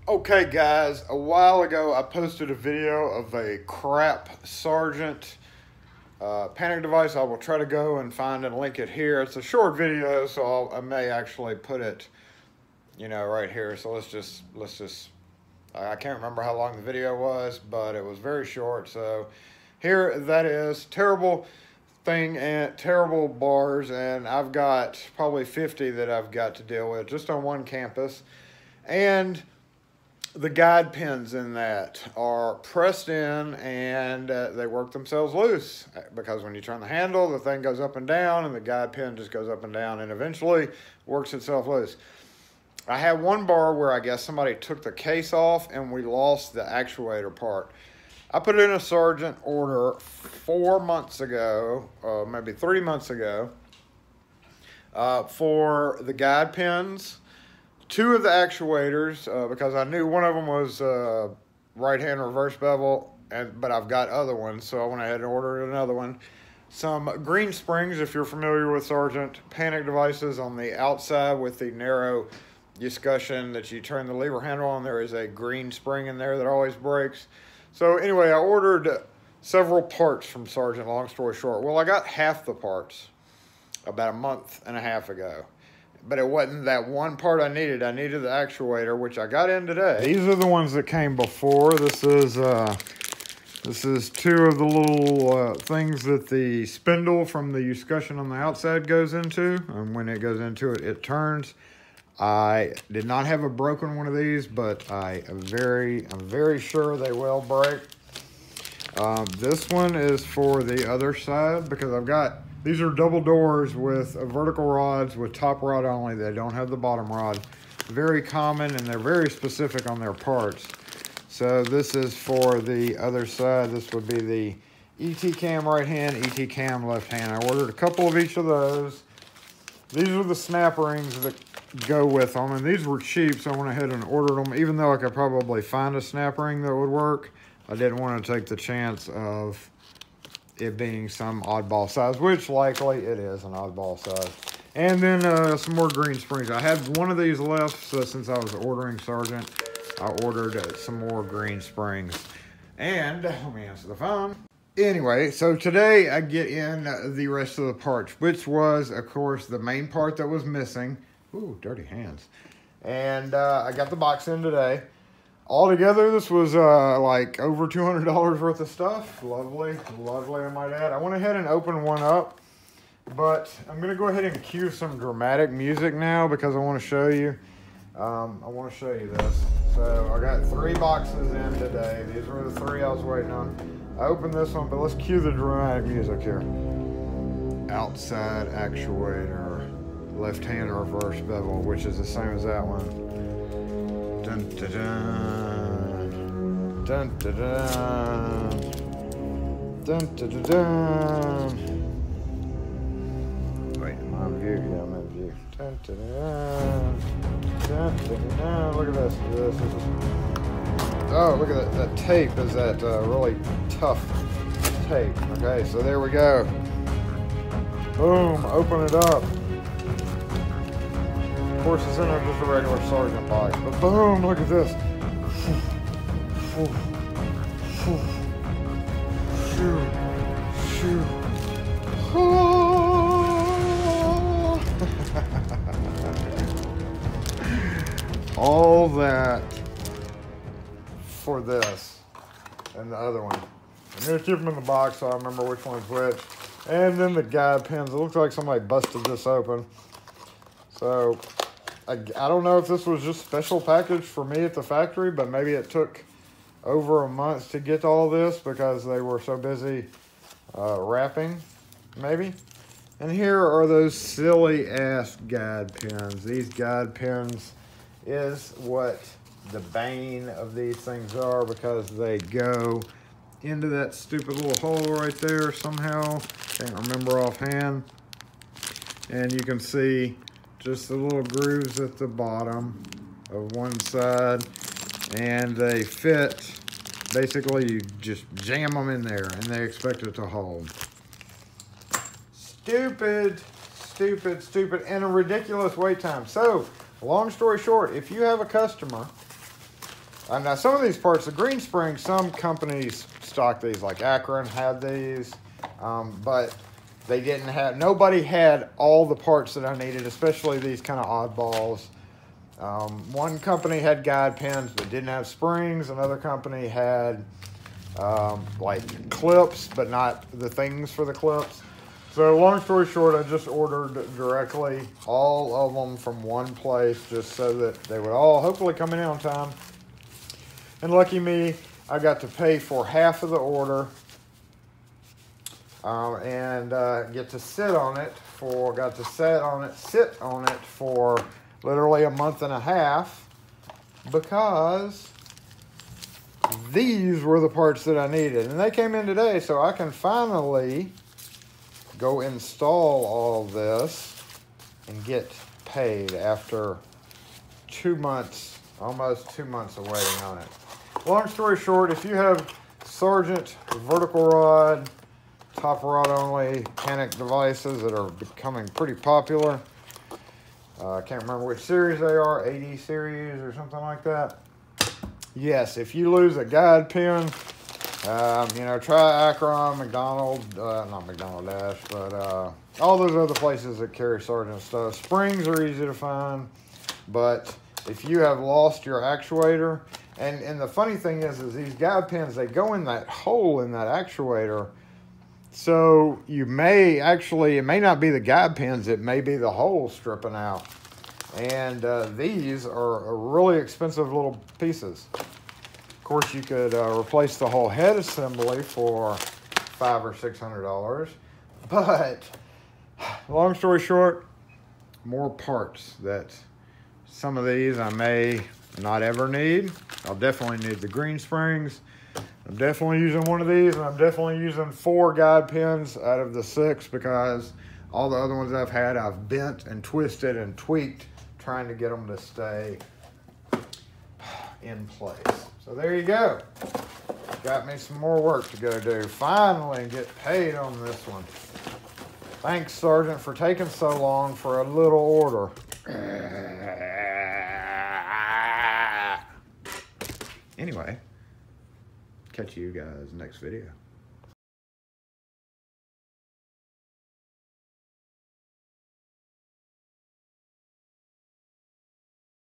Okay guys, a while ago I posted a video of a crap Sargent panic device. I will try to go and find and link it here. It's a short video, so I may actually put it, right here. So let's just, I can't remember how long the video was, but it was very short. So here that is, terrible thing and terrible bars, and I've got probably 50 that I've got to deal with just on one campus. And the guide pins in that are pressed in, and they work themselves loose because when you turn the handle, the thing goes up and down, and the guide pin just goes up and down and eventually works itself loose. I had one bar where I guess somebody took the case off and we lost the actuator part. I put in a Sargent order 4 months ago, maybe 3 months ago, for the guide pins, 2 of the actuators, because I knew one of them was right-hand reverse bevel, but I've got other ones, so I went ahead and ordered another one. Some green springs, if you're familiar with Sargent panic devices, on the outside with the narrow discussion that you turn the lever handle on. There is a green spring in there that always breaks. So anyway, I ordered several parts from Sargent, long story short. Well, I got half the parts about a month and a half ago. But it wasn't that one part I needed. I needed the actuator, which I got in today. These are the ones that came before. This is 2 of the little things that the spindle from the escutcheon on the outside goes into. And when it goes into it, it turns. I did not have a broken one of these, but I'm very sure they will break. This one is for the other side because these are double doors with vertical rods with top rod only. They don't have the bottom rod. Very common, and they're very specific on their parts. So this is for the other side. This would be the ET cam right hand, ET cam left hand. I ordered a couple of each of those. These are the snap rings that go with them, and these were cheap, so I went ahead and ordered them. Even though I could probably find a snap ring that would work, I didn't want to take the chance of it being some oddball size, which likely it is an oddball size. And then some more green springs. I had one of these left, so since I was ordering Sargent, I ordered some more green springs. And let me answer the phone. Anyway, so today I get in the rest of the parts, which was, of course, the main part that was missing. Ooh, dirty hands. And I got the box in today. Altogether, this was like over $200 worth of stuff. Lovely, I might add. I went ahead and opened one up, but I'm going to go ahead and cue some dramatic music now because I want to show you. This. So I got 3 boxes in today. These were the 3 I was waiting on. I opened this one, but let's cue the dramatic music here. Outside actuator, left-hand reverse bevel, which is the same as that one. Dun, dun, dun. Dun, dun, dun. Dun, dun, dun, dun. Wait, am I on view? Yeah, I'm in view. Dun, dun, dun. Dun, dun, dun, dun. Look at this. Oh, look at that. That tape is that really tough tape. Okay, so there we go. Boom, open it up. Of course, it's in there just a regular Sargent box. But boom, look at this. All that for this and the other one. I'm going to keep them in the box so I remember which one's which. And then the guide pins. It looks like somebody busted this open. So I don't know if this was just special package for me at the factory, but maybe it took over a month to get all this because they were so busy wrapping, maybe. And here are those silly ass guide pins. These guide pins is what the bane of these things are because they go into that stupid little hole right there somehow. Can't remember offhand. And you can see just the little grooves at the bottom of one side, and they fit. Basically, you just jam them in there, and they expect it to hold. Stupid, and a ridiculous wait time. So, long story short, if you have a customer And now some of these parts, the green springs, some companies stock these, like Akron had these, but they didn't have, nobody had all the parts that I needed, especially these kind of oddballs. One company had guide pins but didn't have springs. Another company had like clips, but not the things for the clips. So long story short, I just ordered directly all of them from one place just so that they would all hopefully come in on time. And lucky me, I got to pay for half of the order and get to sit on it for literally a month and a half because these were the parts that I needed. And they came in today, so I can finally go install all of this and get paid after 2 months, almost 2 months of waiting on it. Long story short, if you have Sargent vertical rod, top rod only panic devices that are becoming pretty popular, I can't remember which series they are, 80 series or something like that. Yes, if you lose a guide pin, you know, try Akron, not McDonald Dash, but all those other places that carry Sargent stuff. Springs are easy to find, but if you have lost your actuator, and the funny thing is these guide pins, they go in that hole in that actuator, so you may actually, it may not be the guide pins, it may be the hole stripping out. And these are really expensive little pieces. Of course, you could replace the whole head assembly for $500 or $600, but long story short, more parts that some of these I may not ever need. I'll definitely need the green springs. I'm definitely using one of these, and I'm definitely using 4 guide pins out of the 6 because all the other ones I've had, I've bent and twisted and tweaked trying to get them to stay in place. So there you go. Got me some more work to go do. Finally get paid on this one. Thanks, Sargent, for taking so long for a little order. Anyway, catch you guys next video.